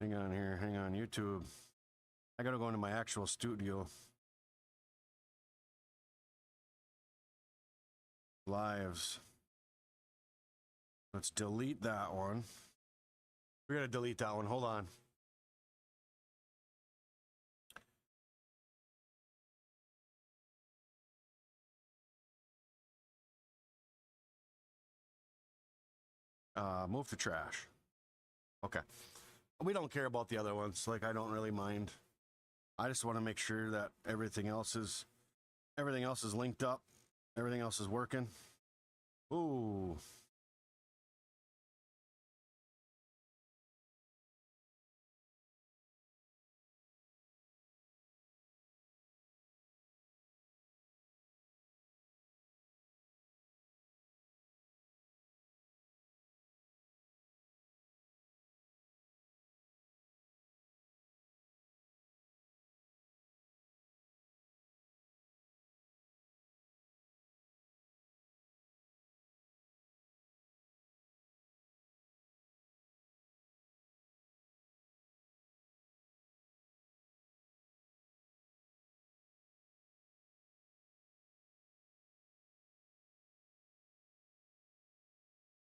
Hang on here. Hang on, YouTube. I gotta go into my actual studio. Lives. Let's delete that one. We're gonna delete that one. Hold on. Move to trash. Okay. We don't care about the other ones. Like, I don't really mind. I just want to make sure that everything else is linked up. Everything else is working. Ooh.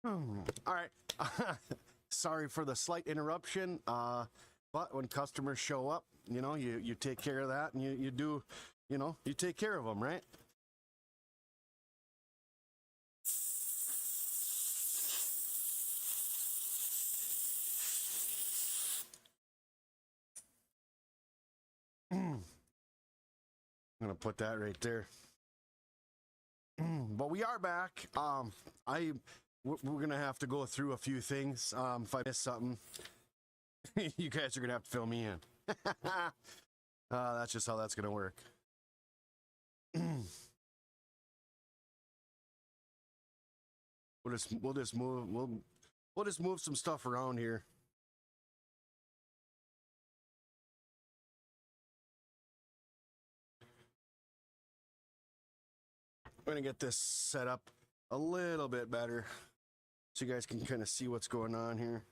All right. Sorry for the slight interruption. But when customers show up, you know, you take care of that, and you do, you know, you take care of them, right? I'm gonna put that right there. But we are back. We're gonna have to go through a few things. If I miss something, you guys are gonna have to fill me in. That's just how that's gonna work. We'll just move some stuff around here. I'm gonna get this set up a little bit better so you guys can kind of see what's going on here.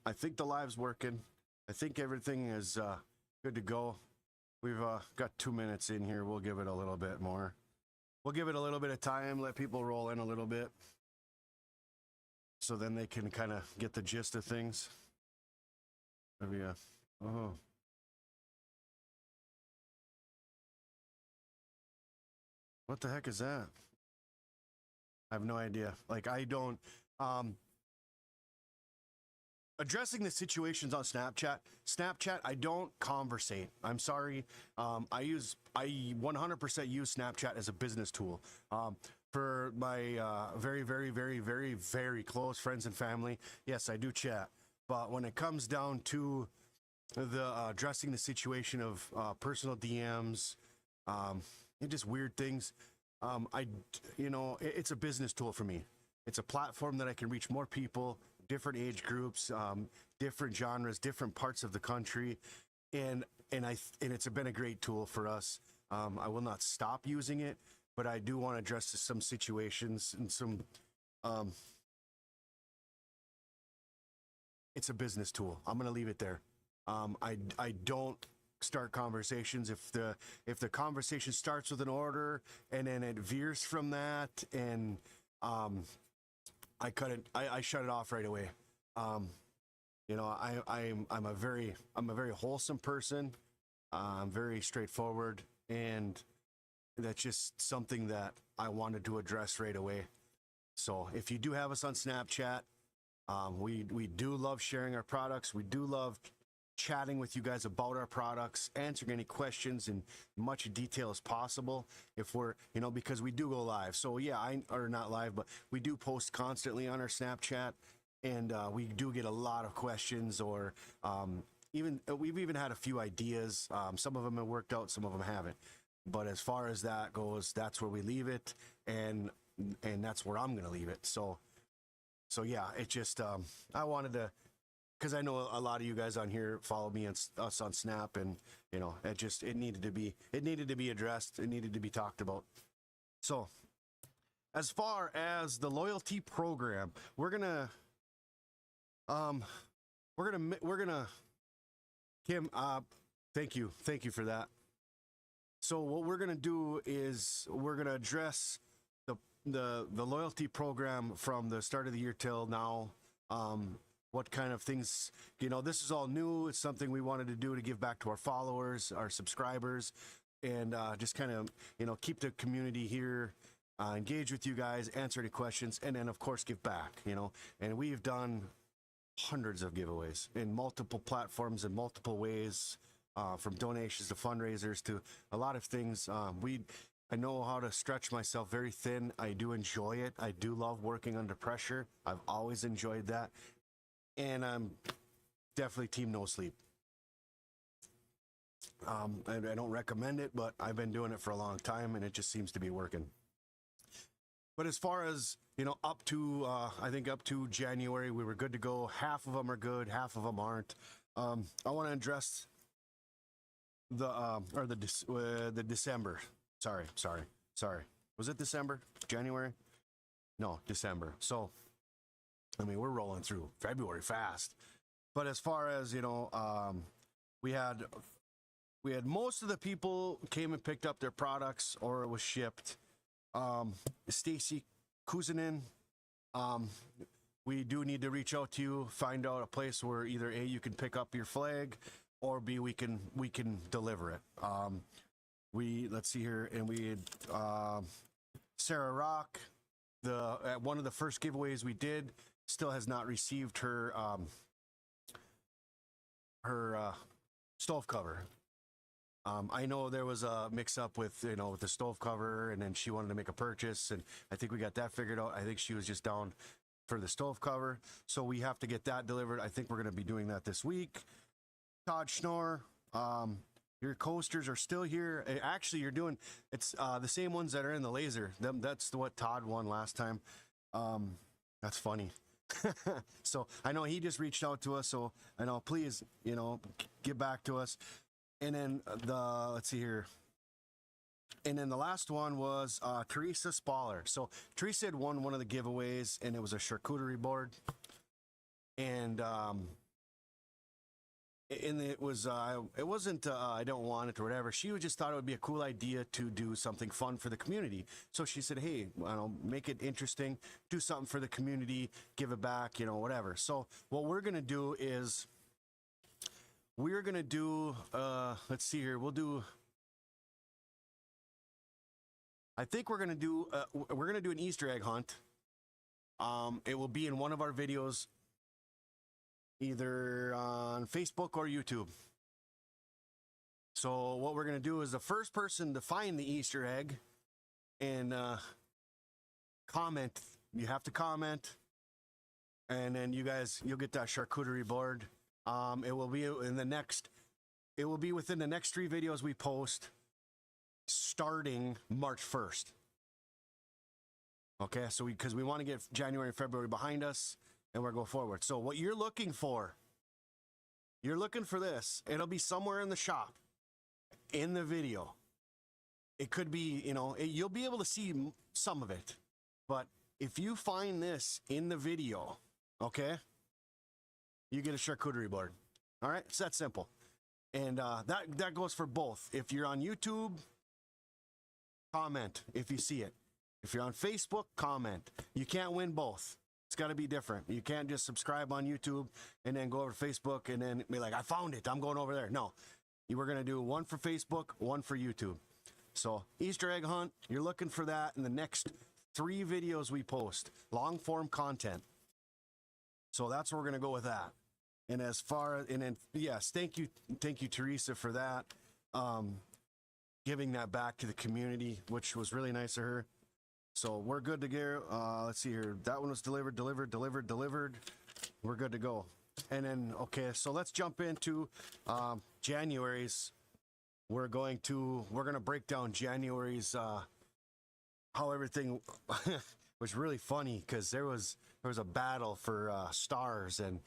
I think the live's working. I think everything is good to go. We've got 2 minutes in here. We'll give it a little bit more. We'll give it a little bit of time, let people roll in a little bit, so then they can kind of get the gist of things. Maybe, oh. What the heck is that? I have no idea. Like, I don't, addressing the situations on Snapchat, I don't conversate. I'm sorry. I 100% use Snapchat as a business tool. For my very, very, very, very, very close friends and family, yes, I do chat. But when it comes down to the addressing the situation of personal DMs, just weird things, it's a business tool for me. It's a platform that I can reach more people, different age groups, different genres, different parts of the country, and it's been a great tool for us. I will not stop using it, but I do want to address some situations and some. It's a business tool. I'm going to leave it there. I don't start conversations if the conversation starts with an order and then it veers from that, and I shut it off right away. You know, I'm a very wholesome person. I'm very straightforward, and that's just something that I wanted to address right away. So if you do have us on Snapchat, we do love sharing our products. We do love chatting with you guys about our products, answering any questions in much detail as possible. If we're, you know, because we do go live. So yeah, or not live, but we do post constantly on our Snapchat, and we do get a lot of questions, or we've even had a few ideas. Some of them have worked out, some of them haven't. But as far as that goes, that's where we leave it, and that's where I'm going to leave it. So yeah, it just I wanted to, because I know a lot of you guys on here follow me and us on Snap, and you know, it needed to be addressed. It needed to be talked about. So as far as the loyalty program, um, we're gonna, Kim, thank you for that. So what we're gonna do is we're gonna address the loyalty program from the start of the year till now. What kind of things, this is all new. It's something we wanted to do to give back to our followers, our subscribers, and just kind of, keep the community here, engage with you guys, answer any questions, and then of course give back. And we've done hundreds of giveaways in multiple platforms in multiple ways, from donations to fundraisers to a lot of things. I know how to stretch myself very thin. I do enjoy it. I do love working under pressure. I've always enjoyed that. And I'm definitely team no sleep. I don't recommend it, but I've been doing it for a long time and it just seems to be working. But as far as, up to, I think up to January, we were good to go. Half of them are good, half of them aren't. I want to address the December. Sorry. Was it December? January? No, December. So, I mean, we're rolling through February fast. But as far as, we had most of the people came and picked up their products or it was shipped. Stacy Kuzinin, we do need to reach out to you, find out a place where either A, you can pick up your flag, or B, we can deliver it. Let's see here, and we had Sarah Rock, one of the first giveaways we did, still has not received her stove cover. I know there was a mix-up with with the stove cover, and then she wanted to make a purchase, and I think we got that figured out. I think she was just down for the stove cover, so we have to get that delivered. I think we're going to be doing that this week. Todd Schnorr, your coasters are still here. Actually, it's the same ones that are in the laser. That's what Todd won last time. That's funny. So I know he just reached out to us, so I know, please, get back to us. And then let's see here. And then the last one was Teresa Spaller. So Teresa had won one of the giveaways, and it was a charcuterie board. And it wasn't I don't want it or whatever. She just thought it would be a cool idea to do something fun for the community. So she said, hey, make it interesting, do something for the community, give it back, whatever. So what we're going to do is we're going to do, let's see here. I think we're going to do an Easter egg hunt. It will be in one of our videos, either on Facebook or YouTube. So what we're going to do is the first person to find the Easter egg and comment, you have to comment, and then you'll get that charcuterie board. It will be within the next 3 videos we post starting March 1st. Okay, so because we want to get January and February behind us, and we're going forward. So what you're looking for this. It'll be somewhere in the shop, in the video. It could be, you'll be able to see some of it. But if you find this in the video, okay, you get a charcuterie board. All right, it's that simple. And that goes for both. If you're on YouTube, comment if you see it. If you're on Facebook, comment. You can't win both. It's got to be different. You can't just subscribe on YouTube and then go over to Facebook and then be like, I found it, I'm going over there. No, we're going to do one for Facebook, one for YouTube. So Easter egg hunt, you're looking for that in the next 3 videos we post, long form content. So that's where we're going to go with that. And then yes, thank you, Teresa, for that. Giving that back to the community, which was really nice of her. So we're good to go. Let's see here. That one was delivered. We're good to go. And then, okay, so let's jump into January's. We're going to break down January's, how everything was really funny, because there was a battle for stars, and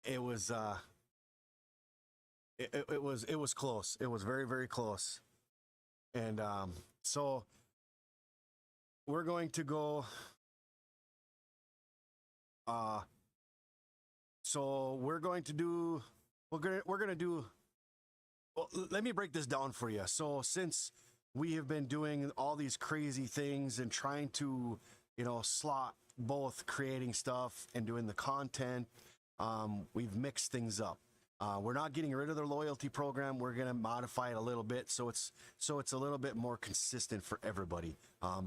it was it was close. It was very, very close. And so we're going to go. Uh, so we're going to do. We're gonna do. Well, let me break this down for you. So since we have been doing all these crazy things and trying to, slot both creating stuff and doing the content, we've mixed things up. We're not getting rid of the loyalty program. We're gonna modify it a little bit so it's a little bit more consistent for everybody.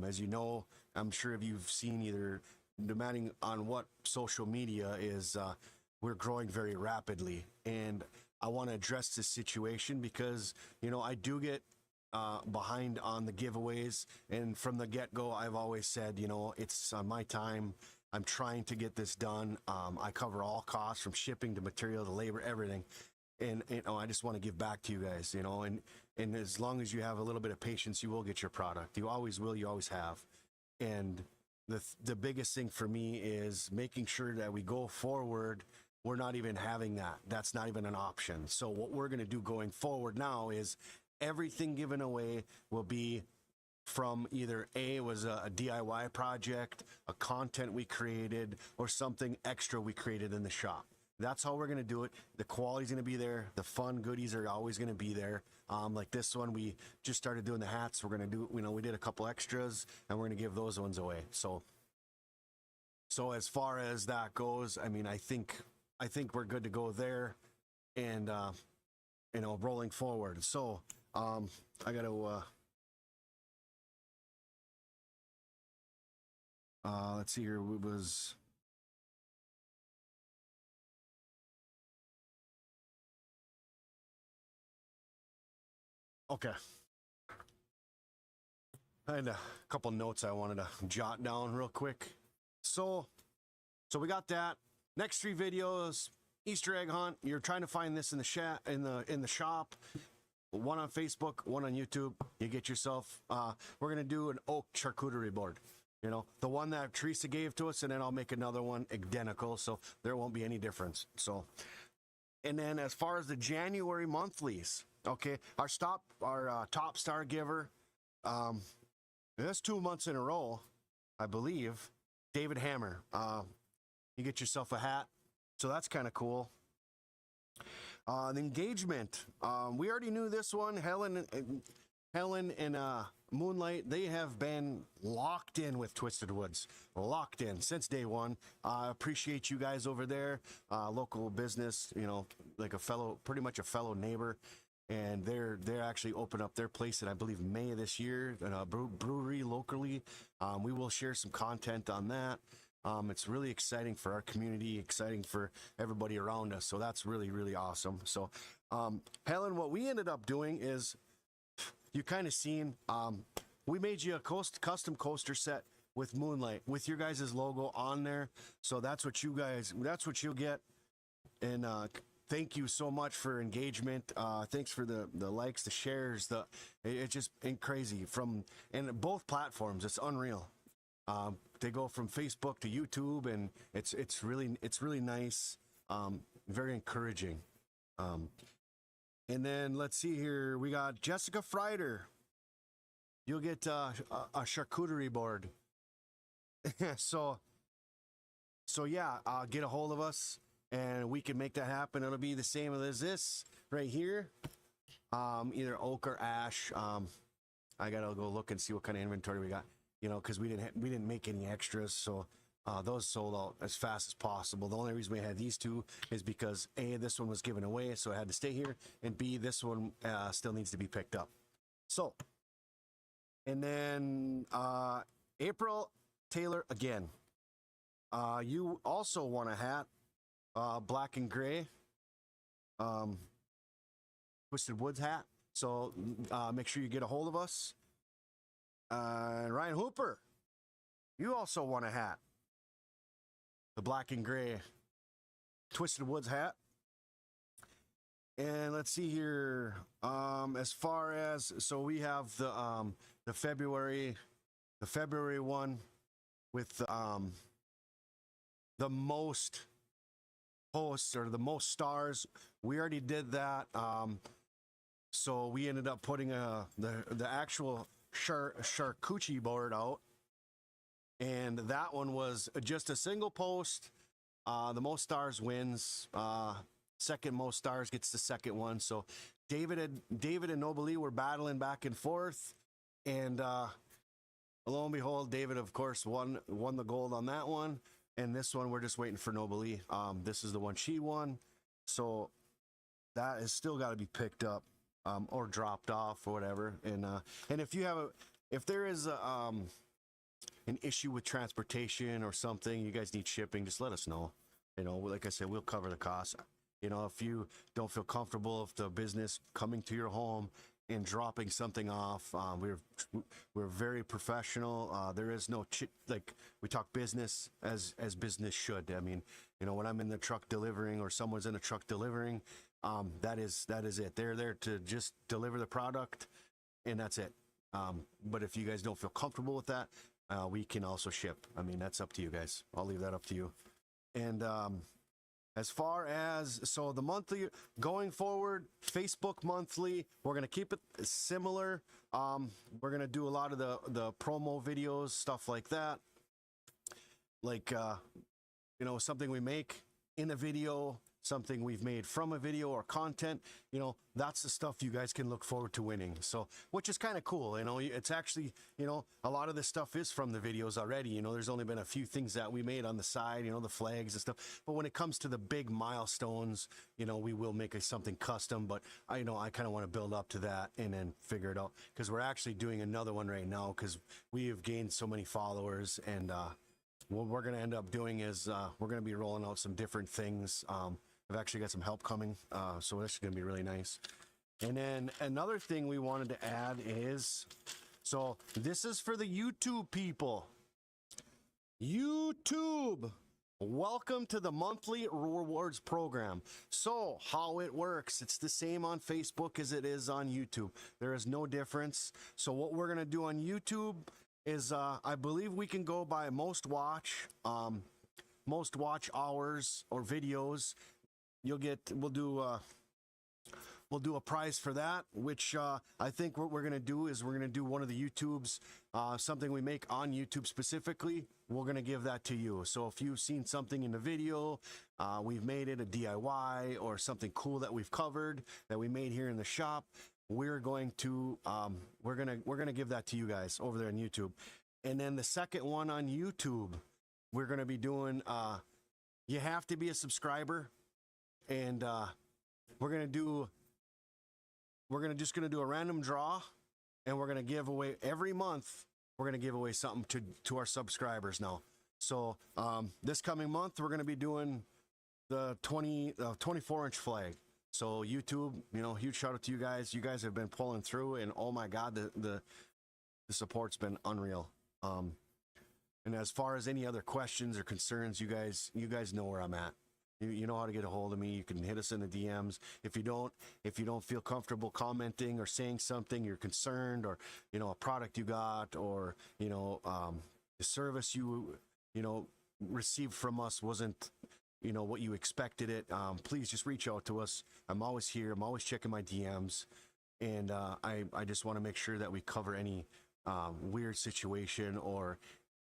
As you know, I'm sure if you've seen either, depending on what social media is, we're growing very rapidly, and I want to address this situation because I do get behind on the giveaways, and from the get-go I've always said it's on my time. I'm trying to get this done. I cover all costs from shipping to material to labor, everything, and I just want to give back to you guys, and as long as you have a little bit of patience, you will get your product. You always will, you always have. And the biggest thing for me is making sure that we go forward, we're not even having that. That's not even an option. So what we're going to do going forward now is everything given away will be from either A, was a DIY project, a content we created, or something extra we created in the shop. That's how we're going to do it. The quality's going to be there. The fun goodies are always going to be there. Like this one, we just started doing the hats. We're going to do, we did a couple extras, and we're going to give those ones away. So as far as that goes, I mean, I think we're good to go there, and rolling forward. So I got to let's see here. It was okay. I had a couple notes I wanted to jot down real quick. So we got that. Next 3 videos, Easter egg hunt. You're trying to find this in the shop. One on Facebook, one on YouTube. You get yourself. We're gonna do an oak charcuterie board. The one that Teresa gave to us, and then I'll make another one identical, so there won't be any difference. So, and then as far as the January monthlies, okay, our top star giver, that's 2 months in a row, I believe. David Hammer. You get yourself a hat, so that's kind of cool. The engagement. We already knew this one. Helen and Moonlight, they have been locked in with Twisted Woods. Locked in since day one. I appreciate you guys over there. Local business, like pretty much a fellow neighbor. And they're actually open up their place in, I believe, May of this year, at a brewery locally. We will share some content on that. It's really exciting for our community, exciting for everybody around us. So that's really, really awesome. So, Helen, what we ended up doing is, you kind of seen, we made you a custom coaster set with Moonlight, with your guys' logo on there. So that's what you'll get. And thank you so much for engagement. Thanks for the likes, the shares. It's just crazy and both platforms. It's unreal. They go from Facebook to YouTube, and it's really nice. Very encouraging. And then let's see here. We got Jessica Freider. You'll get a charcuterie board. so yeah, get a hold of us, and we can make that happen. It'll be the same as this right here. Either oak or ash. I gotta go look and see what kind of inventory we got. Because we didn't make any extras, so those sold out as fast as possible. The only reason we had these 2 is because A, this one was given away, so it had to stay here, and B, this one still needs to be picked up. So, and then April Taylor again. You also want a hat, black and gray, Twisted Woods hat. So make sure you get a hold of us. And Ryan Hooper, you also want a hat. The black and gray Twisted Woods hat. And let's see here. As far as, so we have the February one with the most posts or the most stars. We already did that. So we ended up putting the actual charcuterie board out, and that one was just a single post. The most stars wins. Second most stars gets the second one. So David and Nobili were battling back and forth, and lo and behold, David, of course, won the gold on that one. And this one, we're just waiting for Nobili. This is the one she won. So that has still got to be picked up or dropped off or whatever. And if there is an issue with transportation or something, you guys need shipping, just let us know. Like I said, we'll cover the cost. If you don't feel comfortable with the business coming to your home and dropping something off, we're very professional. There is no we talk business as business should. I mean, when I'm in the truck delivering or someone's in the truck delivering, that is it. They're there to just deliver the product, and that's it. But if you guys don't feel comfortable with that, we can also ship. I mean, that's up to you guys. I'll leave that up to you. And as far as, so the monthly going forward, Facebook monthly, we're going to keep it similar. We're going to do a lot of the promo videos, stuff like that. Like, something we make in a video, something we've made from a video or content, that's the stuff you guys can look forward to winning. So, which is kind of cool. It's actually, a lot of this stuff is from the videos already. There's only been a few things that we made on the side, the flags and stuff. But when it comes to the big milestones, we will make something custom. But I kind of want to build up to that and then figure it out, because we're actually doing another one right now because we have gained so many followers. And what we're going to end up doing is we're going to be rolling out some different things. I've actually got some help coming, so this is going to be really nice. And then another thing we wanted to add is, so this is for the YouTube people. YouTube, welcome to the monthly rewards program. So how it works, it's the same on Facebook as it is on YouTube. There is no difference. So what we're going to do on YouTube is, I believe we can go by most watch hours or videos. We'll do a prize for that, which I think what we're going to do is we're going to do one of the YouTubes, something we make on YouTube specifically. We're going to give that to you. So if you've seen something in the video, we've made it a DIY or something cool that we've covered that we made here in the shop, we're going to give that to you guys over there on YouTube. And then the second one on YouTube, we're going to be doing, you have to be a subscriber. And we're just gonna do a random draw, and we're gonna give away every month. We're gonna give away something to our subscribers now. So this coming month, we're gonna be doing the 24-inch flag. So YouTube, huge shout out to you guys. You guys have been pulling through, and oh my God, the support's been unreal. And as far as any other questions or concerns, you guys know where I'm at. You know how to get a hold of me. You can hit us in the DMs. If you don't feel comfortable commenting or saying something, you're concerned, or a product you got, or the service you received from us wasn't what you expected it, please just reach out to us. I'm always here. I'm always checking my DMs, and I just want to make sure that we cover any weird situation or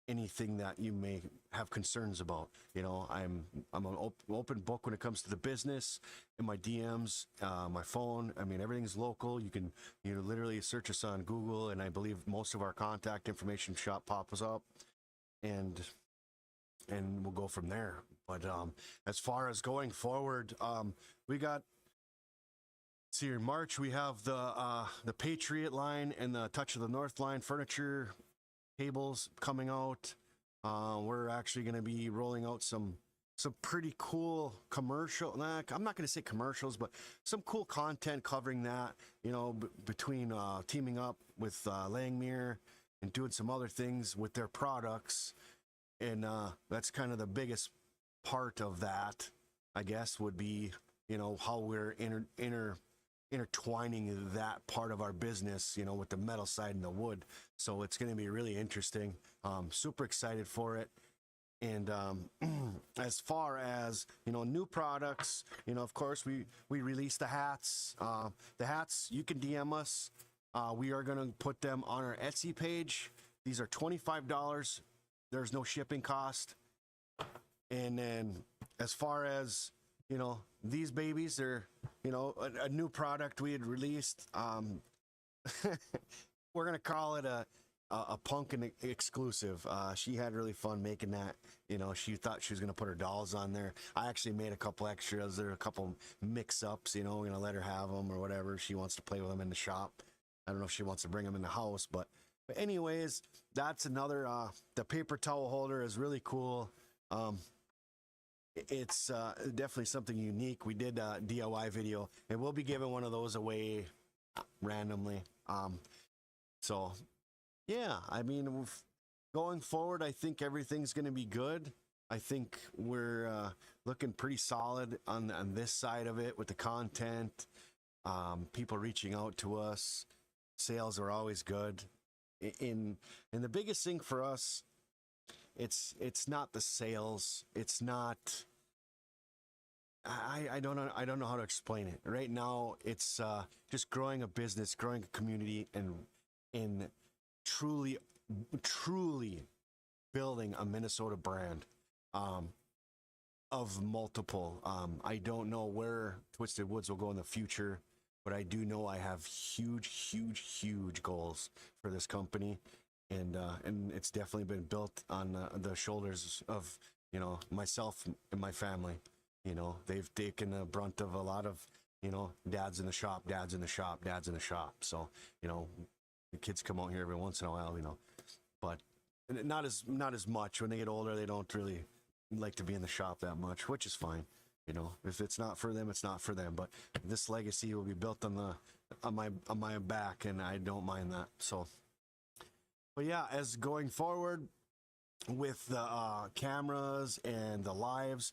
anything that you may have concerns about. I'm an open book when it comes to the business, in my DMs, my phone. I mean, everything's local. You can literally search us on Google, and I believe most of our contact information shop pops up, and we'll go from there. But as far as going forward, we got, see, in March we have the Patriot line and the Touch of the North line furniture tables coming out. We're actually going to be rolling out some pretty cool commercial. I'm not going to say commercials, but some cool content covering that. Between teaming up with Langmuir and doing some other things with their products, and that's kind of the biggest part of that, I guess, would be how we're intertwining that part of our business, with the metal side and the wood. So it's going to be really interesting. Super excited for it. And as far as new products, of course we released the hats. The hats, you can DM us. We are going to put them on our Etsy page. These are $25 there's no shipping cost. And then as far as, you know, these babies, they're, you know, a new product we had released. We're going to call it a Punkin exclusive. She had really fun making that. You know, she thought she was going to put her dolls on there. I actually made a couple extras. There are a couple mix-ups, you know, we're going to let her have them or whatever. She wants to play with them in the shop. I don't know if she wants to bring them in the house, but anyways, that's another, the paper towel holder is really cool. It's definitely something unique. We did a DIY video, and we'll be giving one of those away randomly. So yeah, I mean, going forward, I think everything's going to be good. I think we're looking pretty solid on this side of it with the content. People reaching out to us. Sales are always good. And the biggest thing for us, it's not the sales. It's not. I don't know how to explain it. Right now, it's just growing a business, growing a community, and truly building a Minnesota brand of multiple. I don't know where Twisted Woods will go in the future, but I do know I have huge goals for this company, and it's definitely been built on the shoulders of, you know, myself and my family. You know, they've taken the brunt of a lot of, you know, dads in the shop. So, you know, the kids come out here every once in a while, you know, but not as much. When they get older, they don't really like to be in the shop that much, which is fine. You know, if it's not for them, it's not for them. But this legacy will be built on my back, and I don't mind that. So, but yeah, as going forward with the cameras and the lives,